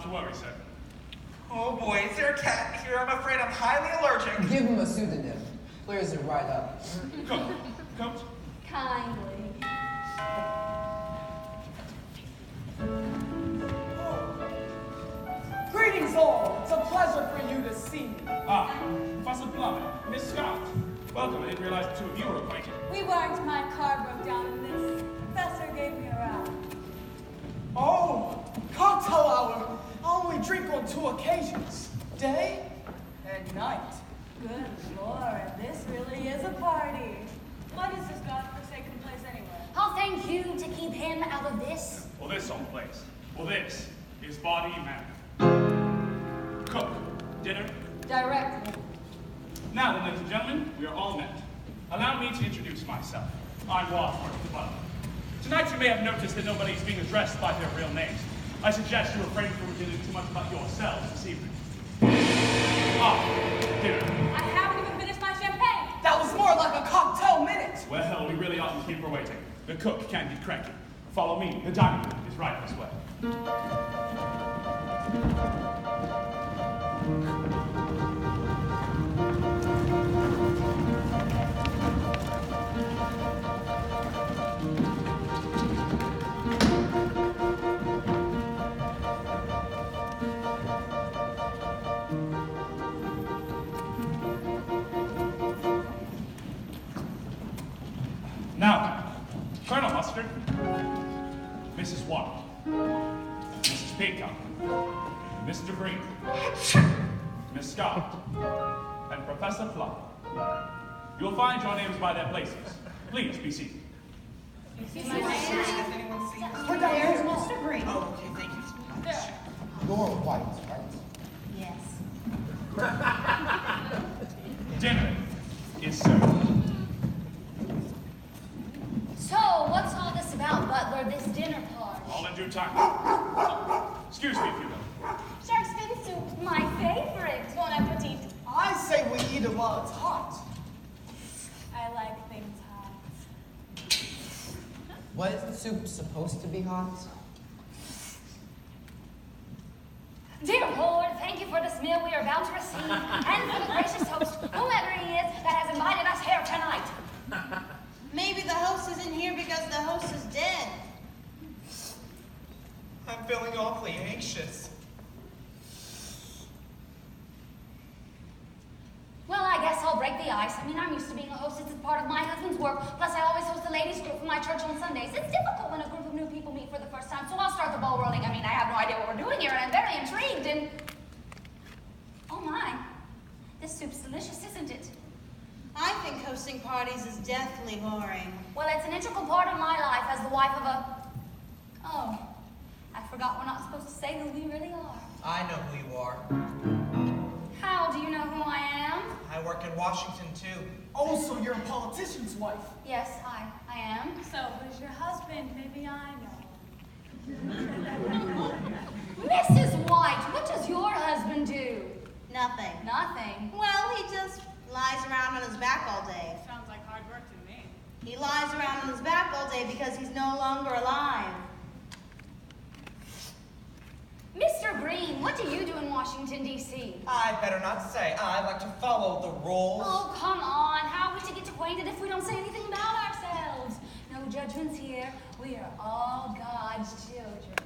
Not to worry, sir. Oh boy, is there a cat here? I'm afraid I'm highly allergic. Give him a pseudonym. Clears it right up. Cook. Coat. Kindly. Greetings all. It's a pleasure for you to see me. Ah, Professor Plum, Miss Scott. Welcome. I didn't realize the two of you were acquainted. We weren't. My car broke down and this professor gave me a ride. Oh, cocktail hour. I only drink on 2 occasions. Day and night. Good Lord, this really is a party. What is this godforsaken place anyway? I'll thank you to keep him out of this. Well, this old place. Well, this is Body Man. Cook. Dinner. Directly. Now then, ladies and gentlemen, we are all met. Allow me to introduce myself. I'm Wadsworth, the butler. Tonight you may have noticed that nobody is being addressed by their real names. I suggest you refrain from revealing too much about yourselves this evening. Dinner. I haven't even finished my champagne. That was more like a cocktail minute. Well, we really oughtn't keep her waiting. The cook can get cranky. Follow me. The dining room is right this way. Now, Colonel Mustard, Mrs. Watt, Mrs. Peacock, Mr. Green, Miss Scott, and Professor Plum. You'll find your names by their places. Please be seated. Does anyone see us? We're down here. Mr. Green. Oh, okay, thank you so much. You're white, right? Yes. Dinner is served. So, what's all this about, Butler, this dinner party? All in due time. Excuse me if you will. Shark's fin soup, my favorite. Bon appetit. I say we eat it while it's hot. I like things hot. What is the soup supposed to be hot? Dear Lord, thank you for this meal we are about to receive, and for the gracious host, whomever he is, that has invited us here tonight. Maybe the host isn't here because the host is dead. I'm feeling awfully anxious. Well, I guess I'll break the ice. I mean, I'm used to being a hostess. It's part of my husband's work. Plus, I always host the ladies' group for my church on Sundays. It's difficult when a group of new people meet for the first time, so I'll start the ball rolling. I mean, I have no idea what we're doing here, and I'm very intrigued, and... Oh, my. This soup's delicious, isn't it? I think hosting parties is deathly boring. Well, it's an integral part of my life as the wife of a... Oh, I forgot we're not supposed to say who we really are. I know who you are. How do you know who I am? I work in Washington, too. Oh, so you're a politician's wife. Yes, I am. So, who's your husband? Maybe I know. Mrs. White, what does your husband do? Nothing. Nothing. Well, he just lies around on his back all day. Sounds like hard work to me. He lies around on his back all day because he's no longer alive. Mr. Green, what do you do in Washington, D.C.? I better not say. I like to follow the rules. Oh, come on. How are we to get acquainted if we don't say anything about ourselves? No judgments here. We are all God's children.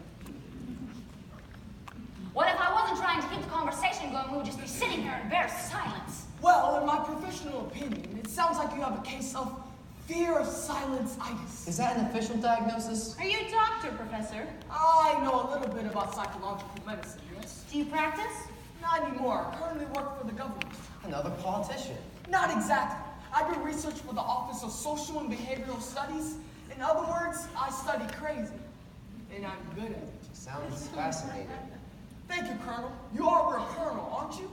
What if I wasn't trying to keep the conversation going? We would just be sitting here in embarrassed silence. Well, in my professional opinion, it sounds like you have a case of fear of silence-itis. Is that an official diagnosis? Are you a doctor, Professor? I know a little bit about psychological medicine, yes? Do you practice? Not anymore. I currently work for the government. Another politician. Not exactly. I do research for the Office of Social and Behavioral Studies. In other words, I study crazy. And I'm good at it. Sounds fascinating. Thank you, Colonel. You are a colonel, aren't you?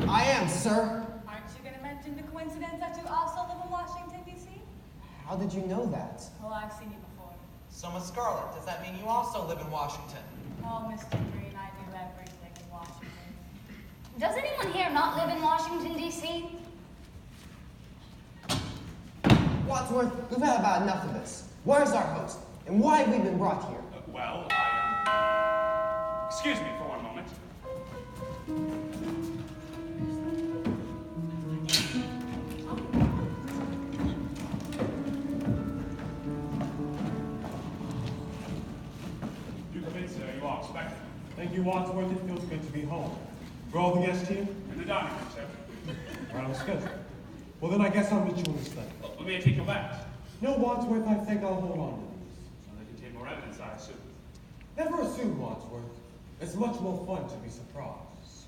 I am, sir. Aren't you going to mention the coincidence that you also live in Washington, D.C.? How did you know that? Well, I've seen you before. So, Miss Scarlett, does that mean you also live in Washington? Oh, Mr. Green, I do everything in Washington. Does anyone here not live in Washington, D.C.? Wadsworth, we've had about enough of this. Where's our host? And why have we been brought here? Well, Excuse me for one moment. You come in, sir. You are expected. Thank you, Wadsworth. It feels good to be home. Where are all the guests here? In the dining room, sir. Right on schedule. Well, then I guess I'll meet you in the study. Well, may I take your bags? No, Wadsworth, I think I'll hold on to these. So they contain more evidence, I assume. Never assume, Wadsworth. It's much more fun to be surprised.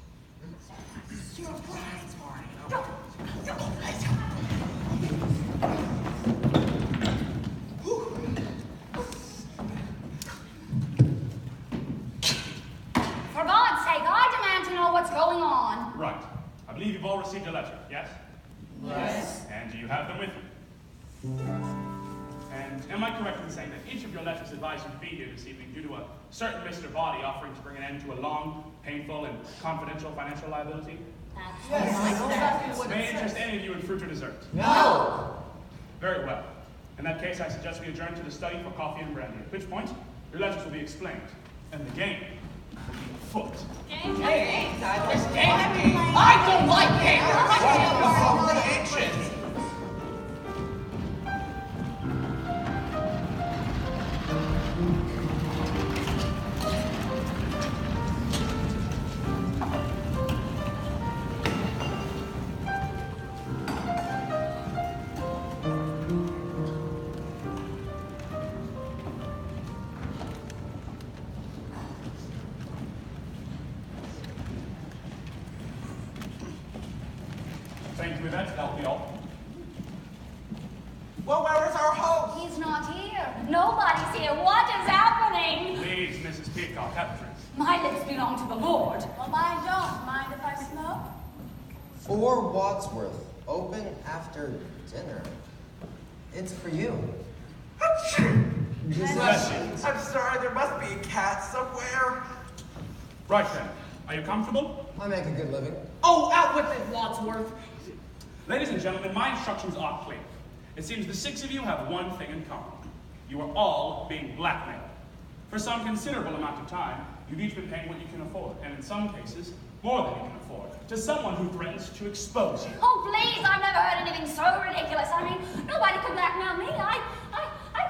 For God's sake, I demand to know what's going on. Right. I believe you've all received a letter, yes? Yes. And you have them with you. And am I correct in saying that each of your letters advised you to be here this evening due to a certain Mr. Body offering to bring an end to a long, painful, and confidential financial liability? Yes, that's exactly what May it it interest says. any of you in fruit or dessert? No! Very well. In that case, I suggest we adjourn to the study for coffee and brandy, at which point your letters will be explained, and the game will be afoot. Game. I don't like games. What's the ancient? Thank you, Yvette. That'll be all. Well, where is our host? He's not here. Nobody's here. What is happening? Please, Mrs. Peacock, have a drink. My lips belong to the Lord. Well, mine don't. Mind if I smoke? For Wadsworth, open after dinner. It's for you. Bless you. I'm sorry, there must be a cat somewhere. Right then. Are you comfortable? I make a good living. Oh, out with it, Wadsworth. Ladies and gentlemen, my instructions are clear. It seems the six of you have one thing in common. You are all being blackmailed. For some considerable amount of time, you've each been paying what you can afford, and in some cases, more than you can afford, to someone who threatens to expose you. Oh, please, I've never heard anything so ridiculous. I mean, nobody could blackmail me. I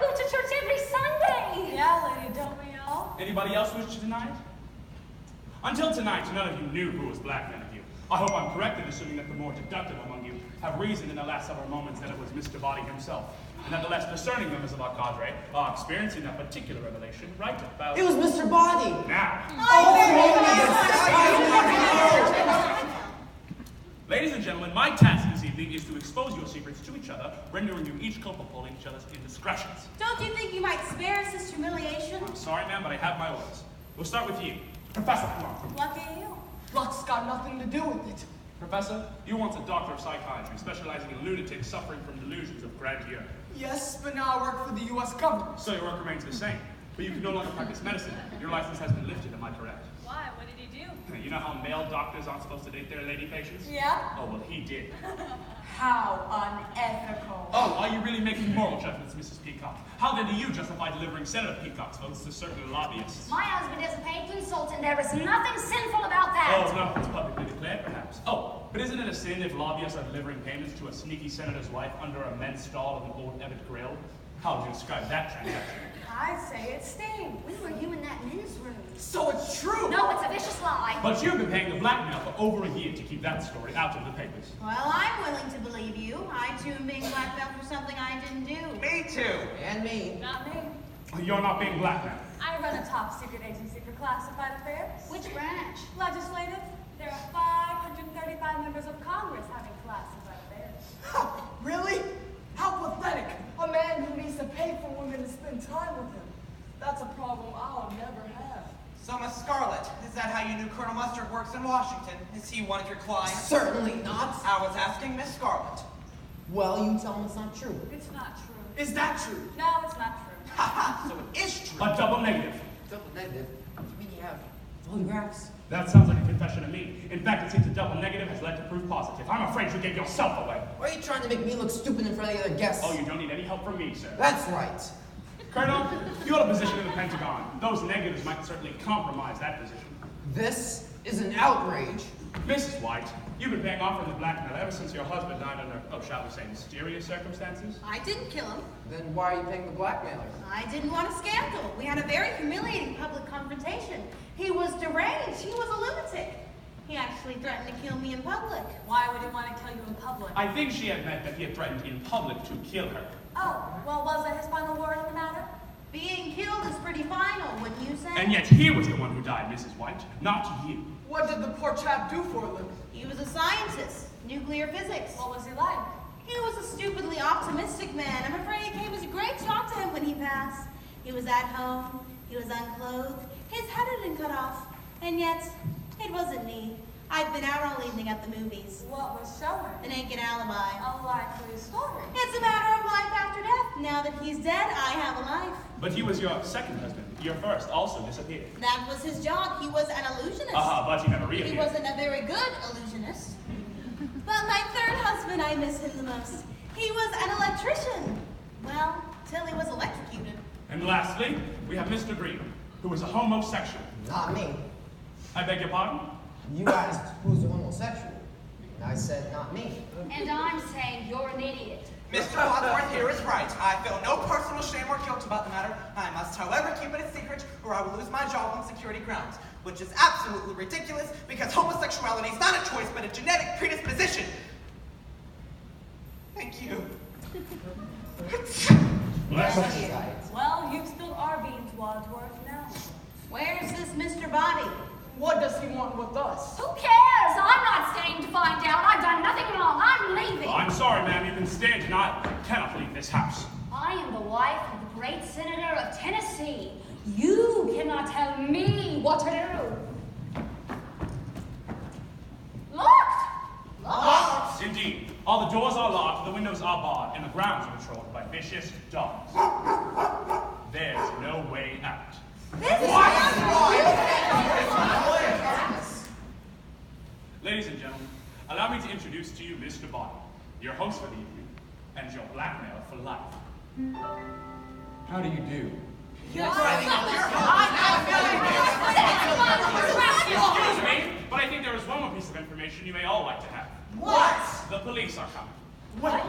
go to church every Sunday. Yeah, lady, don't we all? Anybody else wish to deny it? Until tonight, none of you knew who was blackmailing you. I hope I'm correct in assuming that the more deductive among you have reasoned in the last several moments that it was Mr. Body himself, and that the less discerning members of our cadre are experiencing that particular revelation right about It was Mr. Body! now. Ladies and gentlemen, my task this evening is to expose your secrets to each other, rendering you each culpable in each other's indiscretions. Don't you think you might spare us this humiliation? I'm sorry, ma'am, but I have my orders. We'll start with you. Professor Plum. Lucky you. Luck's got nothing to do with it. Professor, you once a doctor of psychiatry specializing in lunatics suffering from delusions of grandeur. Yes, but now I work for the U.S. government. So your work remains the same, but you can no longer practice medicine. Your license has been lifted, am I correct? Why? What did he do? You know how male doctors aren't supposed to date their lady patients? Yeah? Oh, well, he did. How unethical. Oh, are you really making moral judgments, Mrs. Peacock? How then do you justify delivering Senator Peacock's votes to certain lobbyists? My husband is a paid consultant. There is nothing sinful about that. Oh, nothing's publicly declared, perhaps. Oh, but isn't it a sin if lobbyists are delivering payments to a sneaky senator's wife under a men's stall of an old Everett grill? How would you describe that transaction? I'd say it stinks. When were you in that men's room? So it's true. No, it's a vicious lie. But you've been paying the blackmail for over a year to keep that story out of the papers. Well, I'm willing to believe you. I too am being blackmailed for something I didn't do. Me too. And me. Not me. You're not being blackmailed. I run a top secret agency for classified affairs. Which branch? Legislative. There are 535 members of Congress having classified affairs. Really? How pathetic. A man who needs to pay for women to spend time with him. That's a problem I'll never have. So, Miss Scarlett, is that how you knew Colonel Mustard works in Washington? Is he one of your clients? Certainly not. I was asking Miss Scarlett. Well, you tell him it's not true. It's not true. Is that true? No, it's not true. Haha, so it is true. A double negative. Double negative. You mean you have photographs? That sounds like a confession to me. In fact, it seems a double negative has led to proof positive. I'm afraid you gave yourself away. Why are you trying to make me look stupid in front of the other guests? Oh, you don't need any help from me, sir. That's right. Colonel, you hold a position in the Pentagon. Those negatives might certainly compromise that position. This is an outrage. Mrs. White, you've been paying off for the blackmail ever since your husband died under, shall we say, mysterious circumstances? I didn't kill him. Then why are you paying the blackmailer? I didn't want a scandal. We had a very humiliating public confrontation. He was deranged. He was a lunatic. He actually threatened to kill me in public. Why would he want to kill you in public? I think she had meant that he had threatened in public to kill her. Oh, well, was that his final word in the matter? Being killed is pretty final, wouldn't you say? And yet he was the one who died, Mrs. White, not you. What did the poor chap do for a living? He was a scientist, nuclear physics. What was he like? He was a stupidly optimistic man. I'm afraid it came as a great shock to him when he passed. He was at home, he was unclothed, his head had been cut off, and yet, it wasn't me. I'd been out all evening at the movies. What was showing? The naked alibi. A likely story. It's a matter of life after death. Now that he's dead, I have a life. But he was your second husband. Your first also disappeared. That was his job. He was an illusionist. But he never reappeared. He wasn't a very good illusionist. But my third husband, I miss him the most. He was an electrician. Well, till he was electrocuted. And lastly, we have Mr. Green, who was a homosexual. Not me. I beg your pardon? You asked who's a homosexual. And I said not me. And I'm saying you're an idiot. Mr. Wadsworth here is right. I feel no personal shame or guilt about the matter. I must, however, keep it a secret, or I will lose my job on security grounds, which is absolutely ridiculous because homosexuality is not a choice but a genetic predisposition. Thank you. Well, you've spilled our beans, Wadsworth, now. Where's this Mr. Body? What does he want with us? Who cares? I'm not staying to find out. I've done nothing wrong. I'm leaving. I'm sorry, ma'am. You can stay in denial. You cannot leave this house. I am the wife of the great senator of Tennessee. You cannot tell me what to do. Locked! Locked! Indeed. All the doors are locked, the windows are barred, and the grounds are patrolled by vicious dogs. There's no way out. Ladies and gentlemen, allow me to introduce to you Mr. Body, your host for the evening, and your blackmailer for life. How do you do? Excuse me, but I think there is one more piece of information you may all like to have. What? The police are coming. Why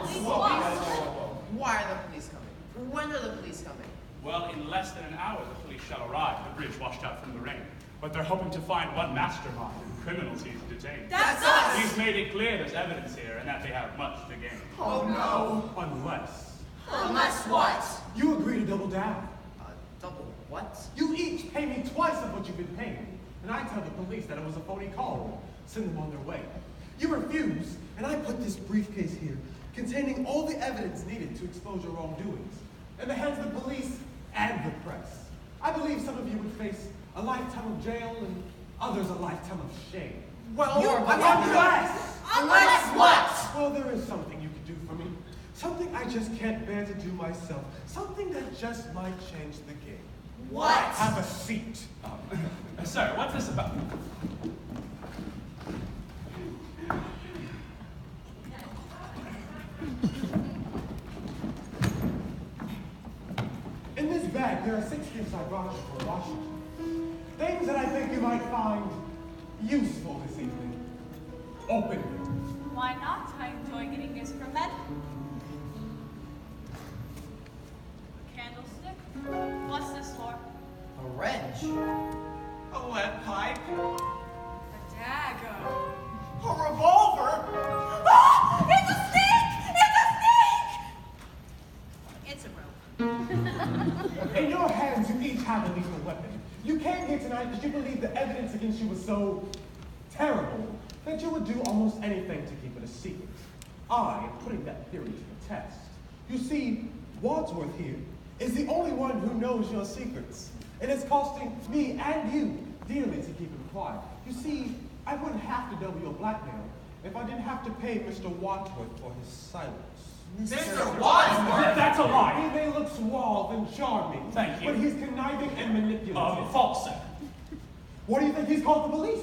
are the police coming? When are the police coming? Well, in less than an hour, the police shall arrive. The bridge washed out from the rain. But they're hoping to find what mastermind and criminals he's detained. That's us! He's made it clear there's evidence here and that they have much to gain. Oh no! Unless what? You agree to double down. Double what? You each pay me twice of what you've been paying. And I tell the police that it was a phony call. Send them on their way. You refuse, and I put this briefcase here, containing all the evidence needed to expose your wrongdoings, in the hands of the police and the press. I believe some of you would face a lifetime of jail and others a lifetime of shame. Well, Unless what? Well, there is something you could do for me. Something I just can't bear to do myself. Something that just might change the game. What? Have a seat. Sir, what's this about? In this bag, there are 6 gifts I brought you for Washington. Things that I think you might find useful this evening. Open them. Why not? I enjoy getting gifts from men. A candlestick? What's this for? A wrench. A lead pipe. A dagger. A revolver. Ah! It's a snake! It's a snake! It's a rope. In your hands, you each have a lethal weapon. You came here tonight because you believed the evidence against you was so terrible that you would do almost anything to keep it a secret. I am putting that theory to the test. You see, Wadsworth here is the only one who knows your secrets, and it's costing me and you dearly to keep him quiet. You see, I wouldn't have to double your blackmail if I didn't have to pay Mr. Wadsworth for his silence. Mr. Wadsworth? That's a He lie. may look suave and charming, Thank you. but he's conniving and manipulative. False, sir. What do you think he's called the police?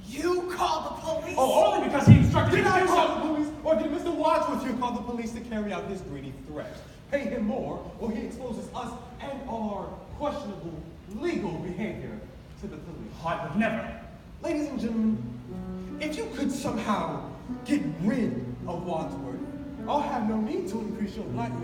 You called the police? Oh, only because he instructed me Did to I do call so. the police, or did Mr. Wadsworth here call the police to carry out his greedy threat? Pay him more, or he exposes us and our questionable legal behavior to the police. I would never. Ladies and gentlemen, if you could somehow get rid of Wadsworth, I'll have no need to increase your blackmail.